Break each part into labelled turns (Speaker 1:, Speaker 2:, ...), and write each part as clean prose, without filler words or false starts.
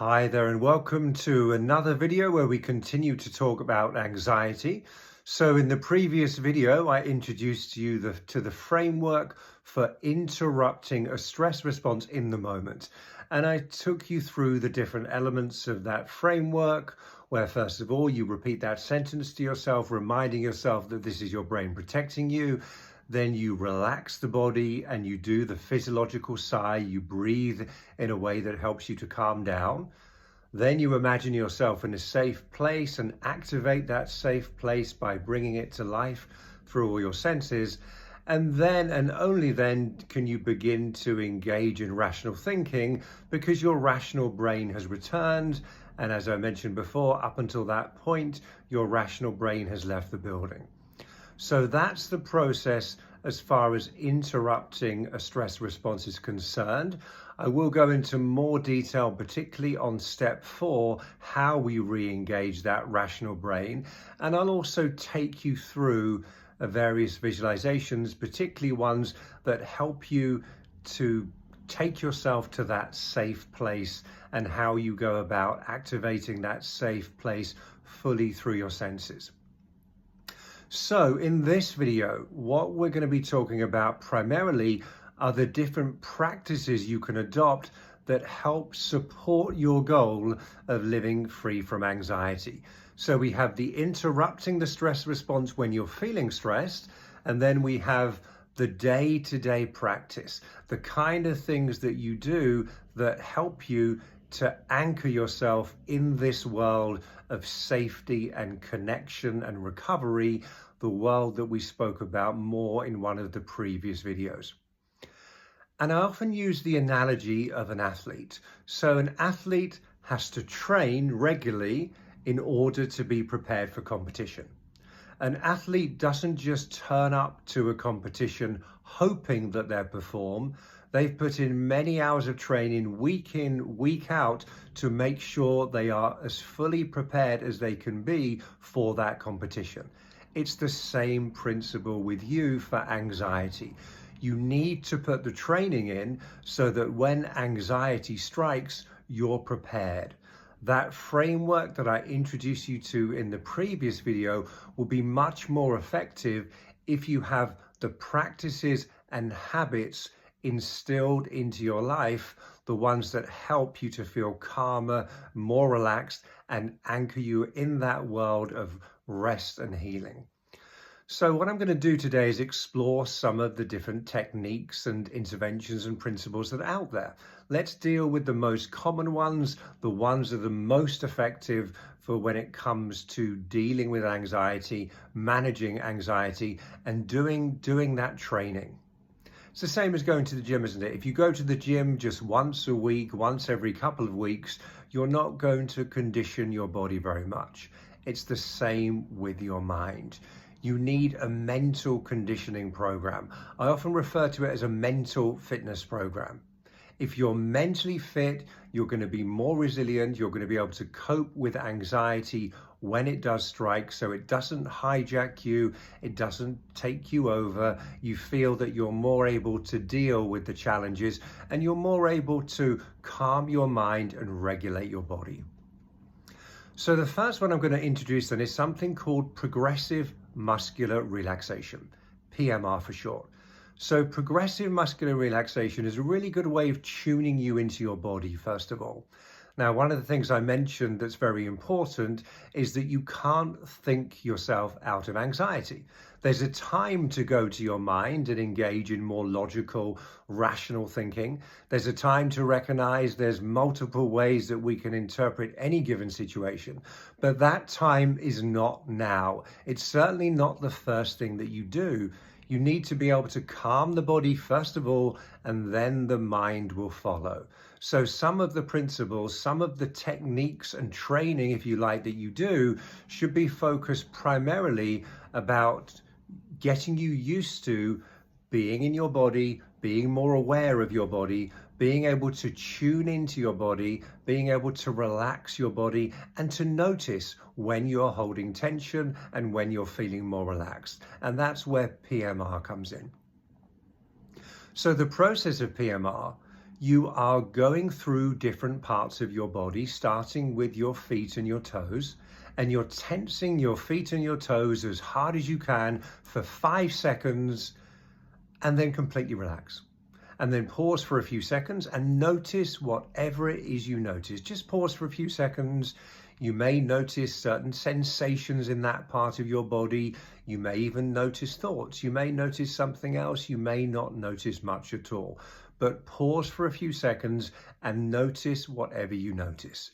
Speaker 1: Hi there and welcome to another video where we continue to talk about anxiety. So in the previous video, I introduced you to the framework for interrupting a stress response in the moment. And I took you through the different elements of that framework, where first of all, you repeat that sentence to yourself, reminding yourself that this is your brain protecting you. Then you relax the body and you do the physiological sigh. You breathe in a way that helps you to calm down. Then you imagine yourself in a safe place and activate that safe place by bringing it to life through all your senses. And then and only then can you begin to engage in rational thinking, because your rational brain has returned. And as I mentioned before, up until that point, your rational brain has left the building. So that's the process as far as interrupting a stress response is concerned. I will go into more detail, particularly on step 4, how we re-engage that rational brain. And I'll also take you through various visualizations, particularly ones that help you to take yourself to that safe place and how you go about activating that safe place fully through your senses. So in this video, what we're going to be talking about primarily are the different practices you can adopt that help support your goal of living free from anxiety. So we have the interrupting the stress response when you're feeling stressed, and then we have the day-to-day practice, the kind of things that you do that help you to anchor yourself in this world of safety and connection and recovery, the world that we spoke about more in one of the previous videos. And I often use the analogy of an athlete. So an athlete has to train regularly in order to be prepared for competition. An athlete doesn't just turn up to a competition hoping that they'll perform. They've put in many hours of training, week in, week out, to make sure they are as fully prepared as they can be for that competition. It's the same principle with you for anxiety. You need to put the training in so that when anxiety strikes, you're prepared. That framework that I introduced you to in the previous video will be much more effective if you have the practices and habits instilled into your life, the ones that help you to feel calmer, more relaxed, and anchor you in that world of rest and healing. So what I'm going to do today is explore some of the different techniques and interventions and principles that are out there. Let's deal with the most common ones, the ones that are the most effective for when it comes to dealing with anxiety, managing anxiety, and doing that training. It's the same as going to the gym, isn't it? If you go to the gym just once a week, once every couple of weeks, you're not going to condition your body very much. It's the same with your mind. You need a mental conditioning program. I often refer to it as a mental fitness program. If you're mentally fit, you're going to be more resilient. You're going to be able to cope with anxiety when it does strike, so it doesn't hijack you, it doesn't take you over. You feel that you're more able to deal with the challenges, and you're more able to calm your mind and regulate your body. So the first one I'm going to introduce then is something called progressive muscular relaxation, PMR for short. So progressive muscular relaxation is a really good way of tuning you into your body, first of all. Now, one of the things I mentioned that's very important is that you can't think yourself out of anxiety. There's a time to go to your mind and engage in more logical, rational thinking. There's a time to recognize there's multiple ways that we can interpret any given situation. But that time is not now. It's certainly not the first thing that you do. You need to be able to calm the body first of all, and then the mind will follow. So some of the principles, some of the techniques and training, if you like, that you do should be focused primarily about getting you used to being in your body, being more aware of your body, being able to tune into your body, being able to relax your body, and to notice when you're holding tension and when you're feeling more relaxed. And that's where PMR comes in. So the process of PMR, You are going through different parts of your body, starting with your feet and your toes, and you're tensing your feet and your toes as hard as you can for 5 seconds, and then completely relax. And then pause for a few seconds and notice whatever it is you notice. Just pause for a few seconds. You may notice certain sensations in that part of your body. You may even notice thoughts. You may notice something else. You may not notice much at all. But pause for a few seconds and notice whatever you notice.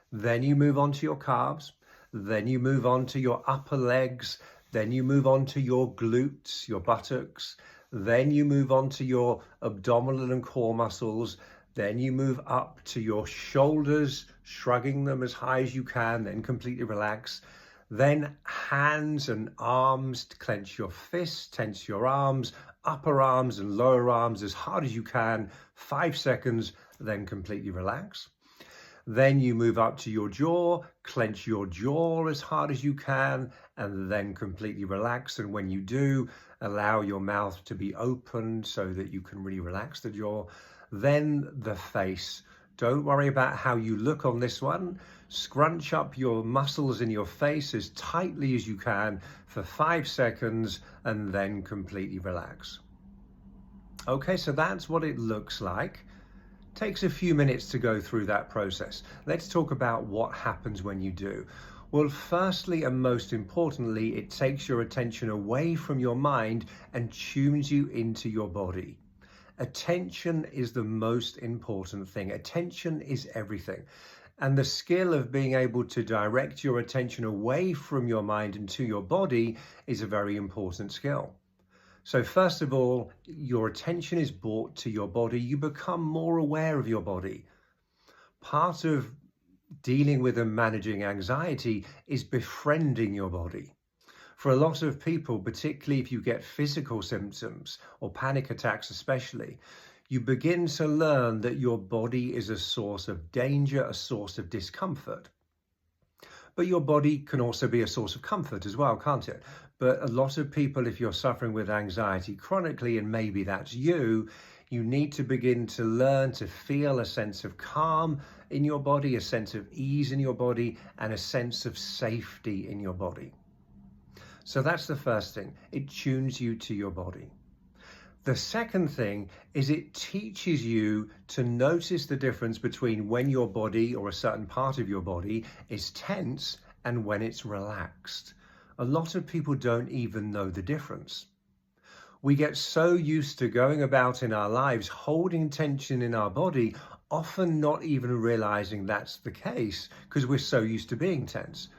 Speaker 1: Then you move on to your calves. Then you move on to your upper legs. Then you move on to your glutes, your buttocks. Then you move on to your abdominal and core muscles. Then you move up to your shoulders, shrugging them as high as you can, then completely relax. Then hands and arms, clench your fists, tense your arms, upper arms and lower arms as hard as you can, 5 seconds, then completely relax. Then you move up to your jaw, clench your jaw as hard as you can, and then completely relax. And when you do, allow your mouth to be open so that you can really relax the jaw. Then the face. Don't worry about how you look on this one. Scrunch up your muscles in your face as tightly as you can for 5 seconds, and then completely relax. Okay, so that's what it looks like. Takes a few minutes to go through that process. Let's talk about what happens when you do. Well, firstly and most importantly, it takes your attention away from your mind and tunes you into your body. Attention is the most important thing. Attention is everything. And the skill of being able to direct your attention away from your mind and to your body is a very important skill. So first of all, your attention is brought to your body. You become more aware of your body. Part of dealing with and managing anxiety is befriending your body. For a lot of people, particularly if you get physical symptoms or panic attacks especially, you begin to learn that your body is a source of danger, a source of discomfort. But your body can also be a source of comfort as well, can't it? But a lot of people, if you're suffering with anxiety chronically, and maybe that's you, you need to begin to learn to feel a sense of calm in your body, a sense of ease in your body, and a sense of safety in your body. So that's the first thing. It tunes you to your body. The second thing is it teaches you to notice the difference between when your body or a certain part of your body is tense and when it's relaxed. A lot of people don't even know the difference. We get so used to going about in our lives holding tension in our body, often not even realizing that's the case because we're so used to being tense.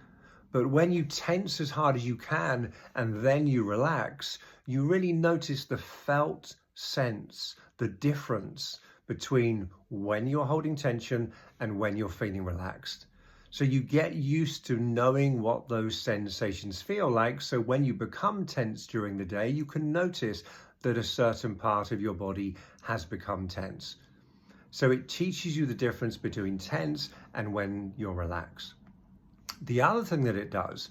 Speaker 1: But when you tense as hard as you can and then you relax, you really notice the felt sense, the difference between when you're holding tension and when you're feeling relaxed. So you get used to knowing what those sensations feel like. So when you become tense during the day, you can notice that a certain part of your body has become tense. So it teaches you the difference between tense and when you're relaxed. The other thing that it does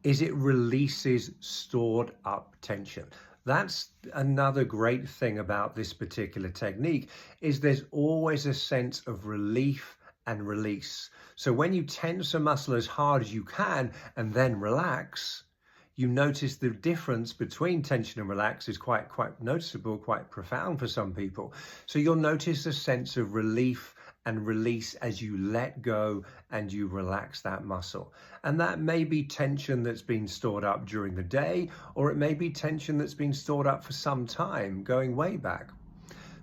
Speaker 1: is it releases stored up tension. That's another great thing about this particular technique, is there's always a sense of relief and release. So when you tense a muscle as hard as you can and then relax, you notice the difference between tension and relax is quite noticeable, quite profound for some people. So you'll notice a sense of relief and release as you let go and you relax that muscle. And that may be tension that's been stored up during the day, or it may be tension that's been stored up for some time, going way back.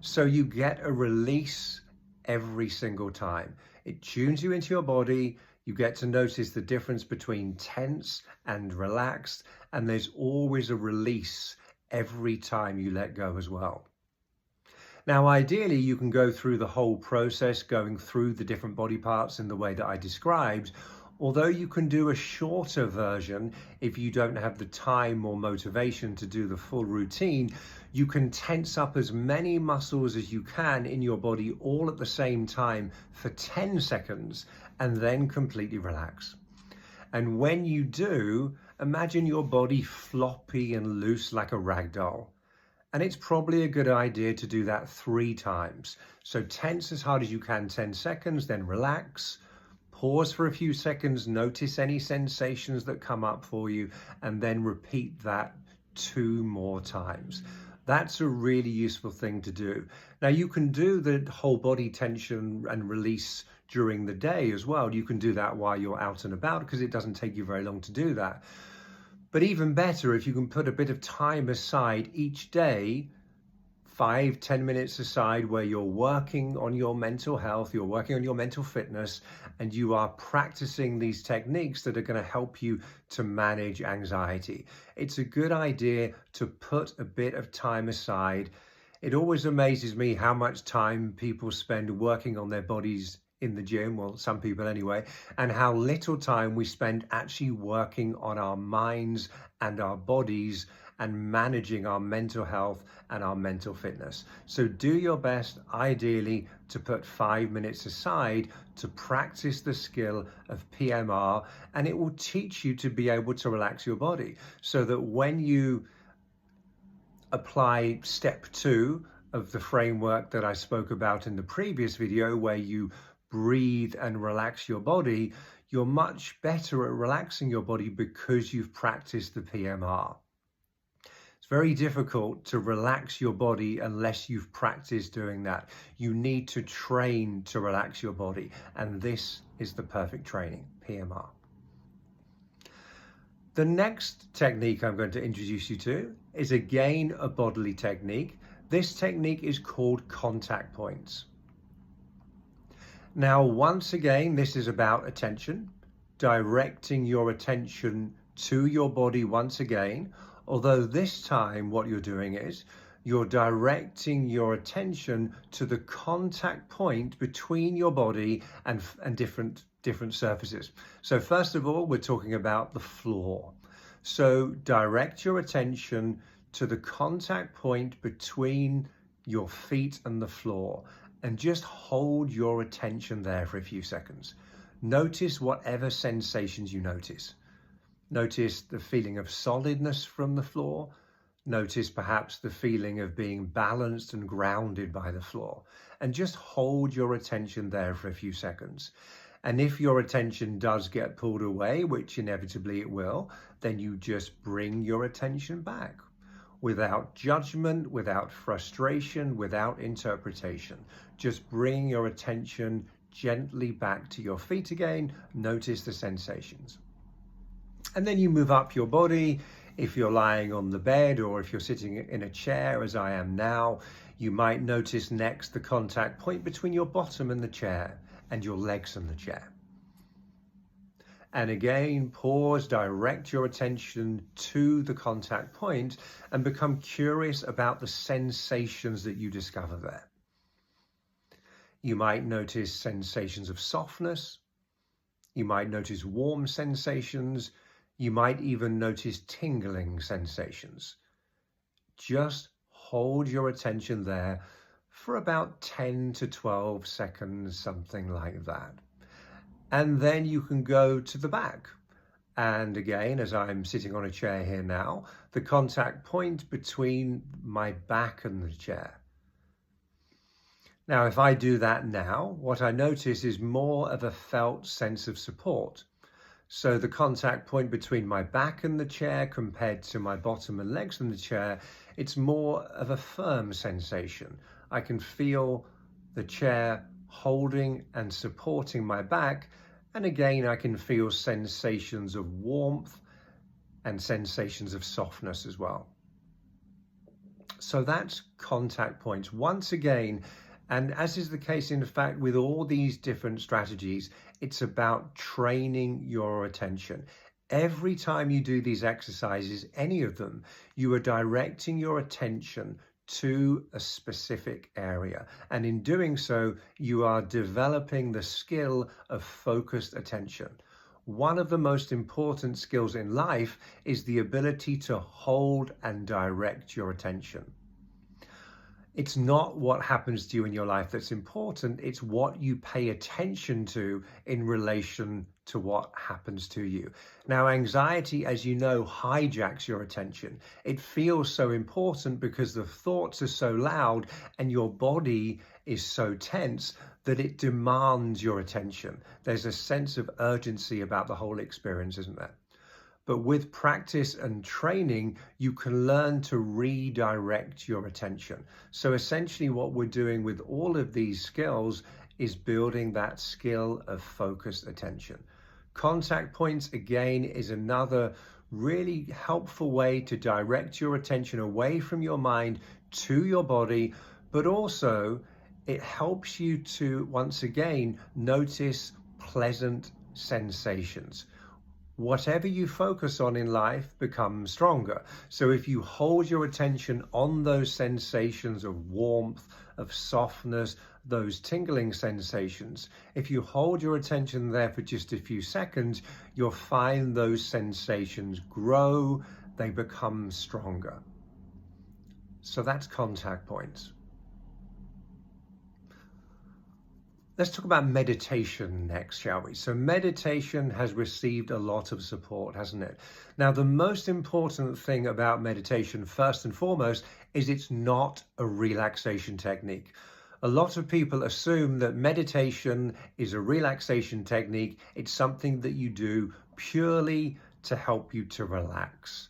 Speaker 1: So you get a release every single time. It tunes you into your body. You get to notice the difference between tense and relaxed, and there's always a release every time you let go as well. Now, ideally, you can go through the whole process, going through the different body parts in the way that I described, although you can do a shorter version if you don't have the time or motivation to do the full routine. You can tense up as many muscles as you can in your body all at the same time for 10 seconds and then completely relax. And when you do, imagine your body floppy and loose like a rag doll. And it's probably a good idea to do that 3 times. So tense as hard as you can, 10 seconds, then relax. Pause for a few seconds, notice any sensations that come up for you, and then repeat that 2 more times. That's a really useful thing to do. Now, you can do the whole body tension and release during the day as well. You can do that while you're out and about because it doesn't take you very long to do that. But even better, if you can put a bit of time aside each day, 5-10 minutes aside, where you're working on your mental health, you're working on your mental fitness, and you are practicing these techniques that are going to help you to manage anxiety. It's a good idea to put a bit of time aside. It always amazes me how much time people spend working on their bodies in the gym, well, some people anyway, and how little time we spend actually working on our minds and our bodies and managing our mental health and our mental fitness. So do your best, ideally, to put 5 minutes aside to practice the skill of PMR, and it will teach you to be able to relax your body so that when you apply step 2 of the framework that I spoke about in the previous video, where you breathe and relax your body, you're much better at relaxing your body because you've practiced the PMR. It's very difficult to relax your body unless you've practiced doing that. You need to train to relax your body, and this is the perfect training, PMR. The next technique I'm going to introduce you to is again a bodily technique. This technique is called contact points. Now, once again, this is about attention, directing your attention to your body once again, although this time what you're doing is you're directing your attention to the contact point between your body and different surfaces. So first of all, we're talking about the floor. So direct your attention to the contact point between your feet and the floor, and just hold your attention there for a few seconds. Notice whatever sensations you notice. Notice the feeling of solidness from the floor. Notice perhaps the feeling of being balanced and grounded by the floor. And just hold your attention there for a few seconds. And if your attention does get pulled away, which inevitably it will, then you just bring your attention back without judgment, without frustration, without interpretation. Just bring your attention gently back to your feet again. Notice the sensations. And then you move up your body. If you're lying on the bed or if you're sitting in a chair, as I am now, you might notice next the contact point between your bottom and the chair and your legs and the chair. And again, pause, direct your attention to the contact point and become curious about the sensations that you discover there. You might notice sensations of softness. You might notice warm sensations. You might even notice tingling sensations. Just hold your attention there for about 10 to 12 seconds, something like that. And then you can go to the back. And again, as I'm sitting on a chair here now, the contact point between my back and the chair. Now, if I do that now, what I notice is more of a felt sense of support. So the contact point between my back and the chair compared to my bottom and legs and the chair, it's more of a firm sensation. I can feel the chair holding and supporting my back. And again, I can feel sensations of warmth and sensations of softness as well. So that's contact points. Once again, and as is the case, in fact, with all these different strategies, it's about training your attention. Every time you do these exercises, any of them, you are directing your attention to a specific area. And in doing so, you are developing the skill of focused attention. One of the most important skills in life is the ability to hold and direct your attention. It's not what happens to you in your life that's important. It's what you pay attention to in relation to what happens to you. Now, anxiety, as you know, hijacks your attention. It feels so important because the thoughts are so loud and your body is so tense that it demands your attention. There's a sense of urgency about the whole experience, isn't there? But with practice and training, you can learn to redirect your attention. So essentially what we're doing with all of these skills is building that skill of focused attention. Contact points, again, is another really helpful way to direct your attention away from your mind to your body, but also it helps you to, once again, notice pleasant sensations. Whatever you focus on in life becomes stronger. So if you hold your attention on those sensations of warmth, of softness, those tingling sensations, if you hold your attention there for just a few seconds, you'll find those sensations grow, they become stronger. So that's contact points. Let's talk about meditation next, shall we? So meditation has received a lot of support, hasn't it? Now, the most important thing about meditation, first and foremost, is it's not a relaxation technique. A lot of people assume that meditation is a relaxation technique. It's something that you do purely to help you to relax.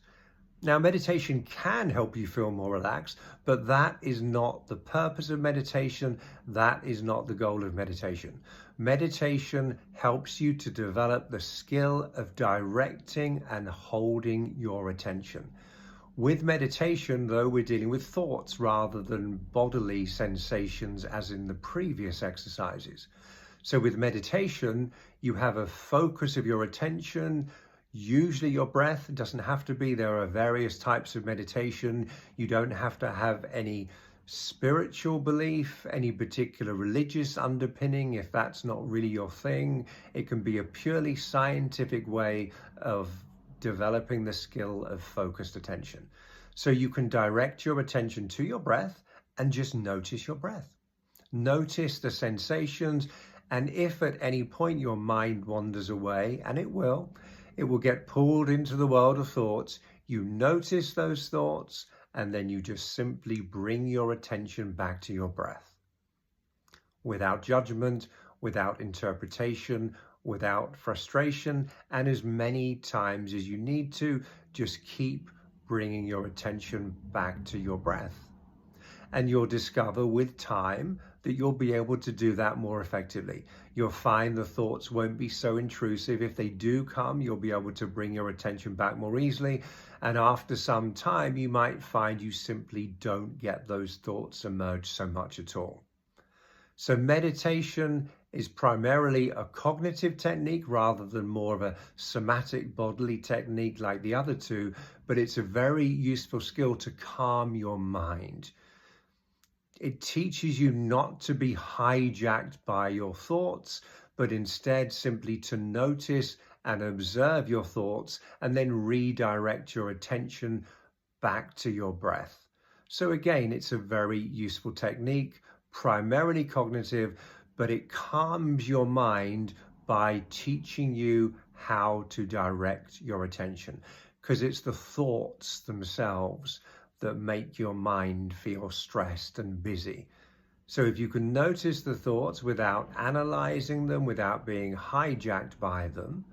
Speaker 1: Now, meditation can help you feel more relaxed, but that is not the purpose of meditation. That is not the goal of meditation. Meditation helps you to develop the skill of directing and holding your attention. With meditation, though, we're dealing with thoughts rather than bodily sensations as in the previous exercises. So with meditation, you have a focus of your attention. Usually your breath. It doesn't have to be. There are various types of meditation. You don't have to have any spiritual belief, any particular religious underpinning if that's not really your thing. It can be a purely scientific way of developing the skill of focused attention. So you can direct your attention to your breath and just notice your breath. Notice the sensations, and if at any point your mind wanders away, and it will get pulled into the world of thoughts. You notice those thoughts, and then you just simply bring your attention back to your breath. Without judgment, without interpretation, without frustration, and as many times as you need to, just keep bringing your attention back to your breath. And you'll discover with time that you'll be able to do that more effectively. You'll find the thoughts won't be so intrusive. If they do come, you'll be able to bring your attention back more easily. And after some time, you might find you simply don't get those thoughts emerge so much at all. So meditation is primarily a cognitive technique rather than more of a somatic bodily technique like the other two, but it's a very useful skill to calm your mind. It teaches you not to be hijacked by your thoughts, but instead simply to notice and observe your thoughts and then redirect your attention back to your breath. So again, it's a very useful technique, primarily cognitive, but it calms your mind by teaching you how to direct your attention, because it's the thoughts themselves that make your mind feel stressed and busy. So if you can notice the thoughts without analyzing them, without being hijacked by them,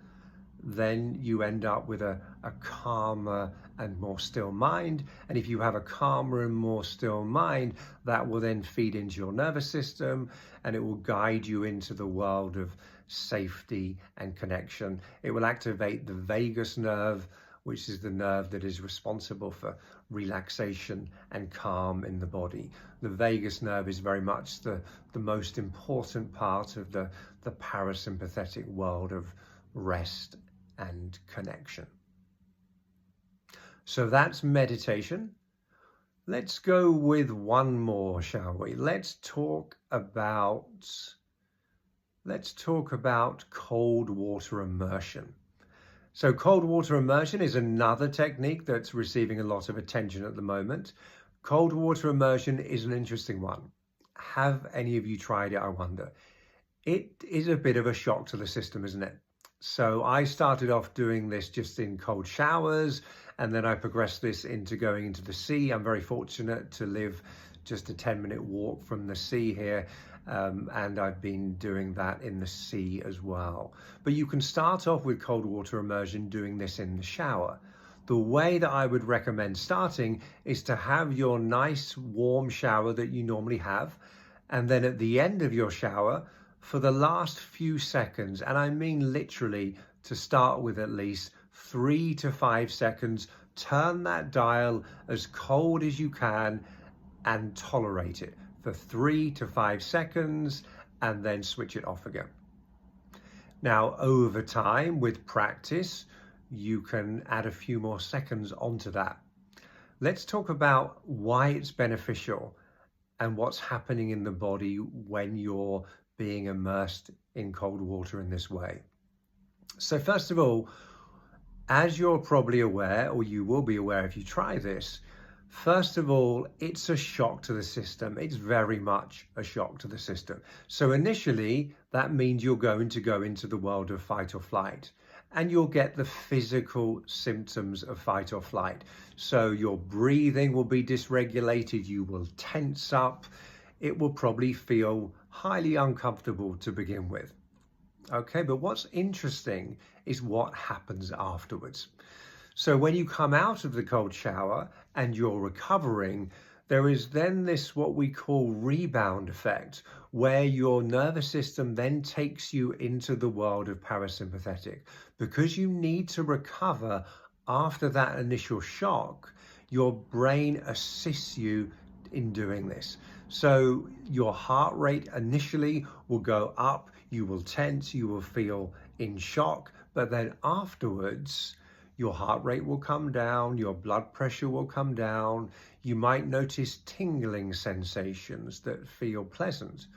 Speaker 1: then you end up with a calmer and more still mind. And if you have a calmer and more still mind, that will then feed into your nervous system and it will guide you into the world of safety and connection. It will activate the vagus nerve, which is the nerve that is responsible for relaxation and calm in the body. The vagus nerve is very much the most important part of the parasympathetic world of rest and connection. So that's meditation. Let's go with one more, shall we? Let's talk about cold water immersion. So cold water immersion is another technique that's receiving a lot of attention at the moment. Cold water immersion is an interesting one. Have any of you tried it, I wonder? It is a bit of a shock to the system, isn't it? So I started off doing this just in cold showers, and then I progressed this into going into the sea. I'm very fortunate to live just a 10-minute walk from the sea here, and I've been doing that in the sea as well. But you can start off with cold water immersion doing this in the shower. The way that I would recommend starting is to have your nice warm shower that you normally have, and then at the end of your shower, for the last few seconds, and I mean literally to start with at least 3 to 5 seconds, turn that dial as cold as you can and tolerate it for 3 to 5 seconds and then switch it off again. Now, over time, with practice, you can add a few more seconds onto that. Let's talk about why it's beneficial and what's happening in the body when you're being immersed in cold water in this way. So first of all, as you're probably aware, or you will be aware if you try this, first of all, it's a shock to the system. It's very much a shock to the system. So initially, that means you're going to go into the world of fight or flight, and you'll get the physical symptoms of fight or flight. So your breathing will be dysregulated, you will tense up, it will probably feel highly uncomfortable to begin with. Okay, but what's interesting is what happens afterwards. So when you come out of the cold shower and you're recovering, there is then this what we call rebound effect, where your nervous system then takes you into the world of parasympathetic. Because you need to recover after that initial shock, your brain assists you in doing this. So your heart rate initially will go up, you will tense, you will feel in shock, but then afterwards, your heart rate will come down, your blood pressure will come down, you might notice tingling sensations that feel pleasant.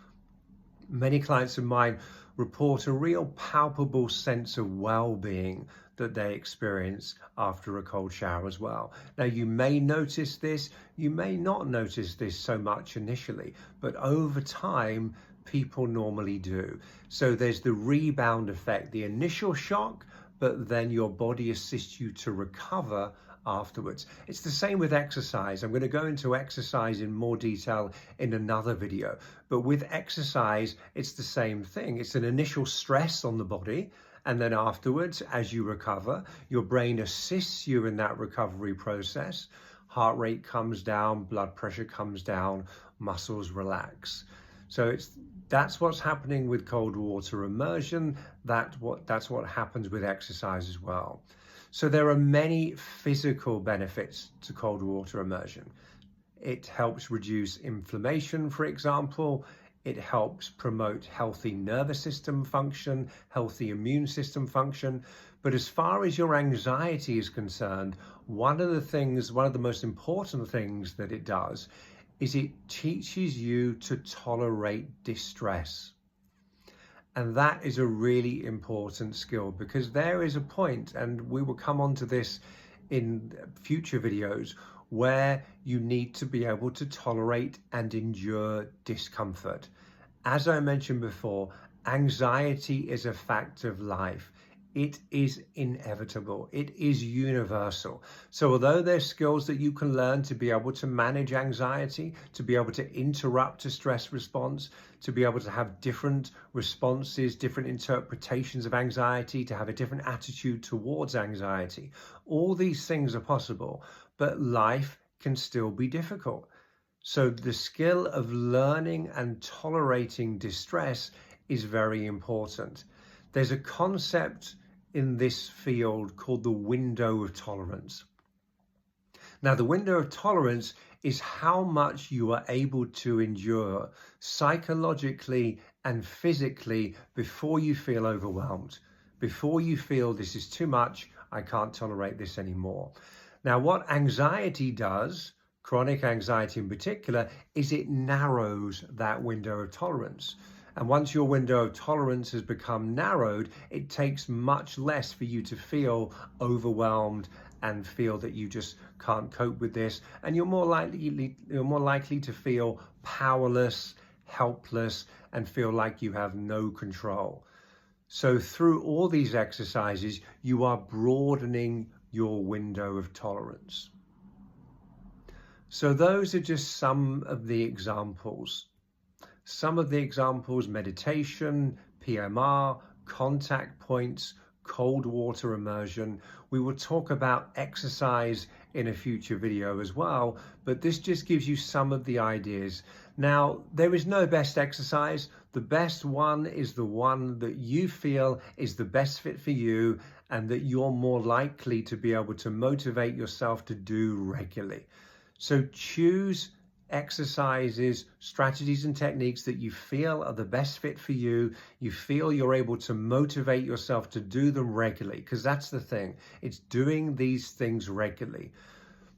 Speaker 1: Many clients of mine report a real palpable sense of well-being that they experience after a cold shower as well. Now, you may notice this, you may not notice this so much initially, but over time, people normally do. So there's the rebound effect, the initial shock, but then your body assists you to recover afterwards. It's the same with exercise. I'm going to go into exercise in more detail in another video, but with exercise, it's the same thing. It's an initial stress on the body, and then afterwards, as you recover, your brain assists you in that recovery process. Heart rate comes down, blood pressure comes down, muscles relax. So that's what's happening with cold water immersion. That's what happens with exercise as well. So there are many physical benefits to cold water immersion. It helps reduce inflammation, for example. It helps promote healthy nervous system function, healthy immune system function. But as far as your anxiety is concerned, one of the most important things that it does is it teaches you to tolerate distress. And that is a really important skill, because there is a point, and we will come on to this in future videos, where you need to be able to tolerate and endure discomfort. As I mentioned before, anxiety is a fact of life. It is inevitable. It is universal. So although there's skills that you can learn to be able to manage anxiety, to be able to interrupt a stress response, to be able to have different responses, different interpretations of anxiety, to have a different attitude towards anxiety, all these things are possible, but life can still be difficult. So the skill of learning and tolerating distress is very important. There's a concept in this field called the window of tolerance. Now, the window of tolerance is how much you are able to endure psychologically and physically before you feel overwhelmed, before you feel this is too much, I can't tolerate this anymore. Now, what anxiety does, chronic anxiety in particular, is it narrows that window of tolerance. And once your window of tolerance has become narrowed, it takes much less for you to feel overwhelmed and feel that you just can't cope with this, and you're more likely to feel powerless, helpless, and feel like you have no control. So through all these exercises, you are broadening your window of tolerance. So those are just some of the examples. Some of the examples: meditation, PMR, contact points, cold water immersion. We will talk about exercise in a future video as well, but this just gives you some of the ideas. Now, there is no best exercise. The best one is the one that you feel is the best fit for you and that you're more likely to be able to motivate yourself to do regularly. So choose exercises, strategies, and techniques that you feel are the best fit for you. You feel you're able to motivate yourself to do them regularly, because that's the thing. It's doing these things regularly.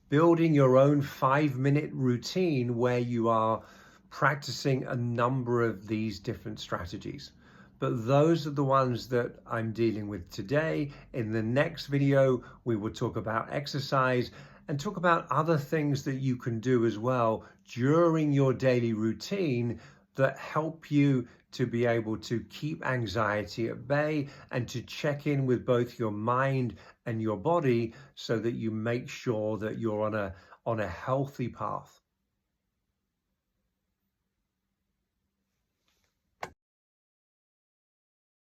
Speaker 1: Building your own 5-minute routine where you are practicing a number of these different strategies. But those are the ones that I'm dealing with today. In the next video, we will talk about exercise and talk about other things that you can do as well during your daily routine that help you to be able to keep anxiety at bay and to check in with both your mind and your body so that you make sure that you're on a healthy path.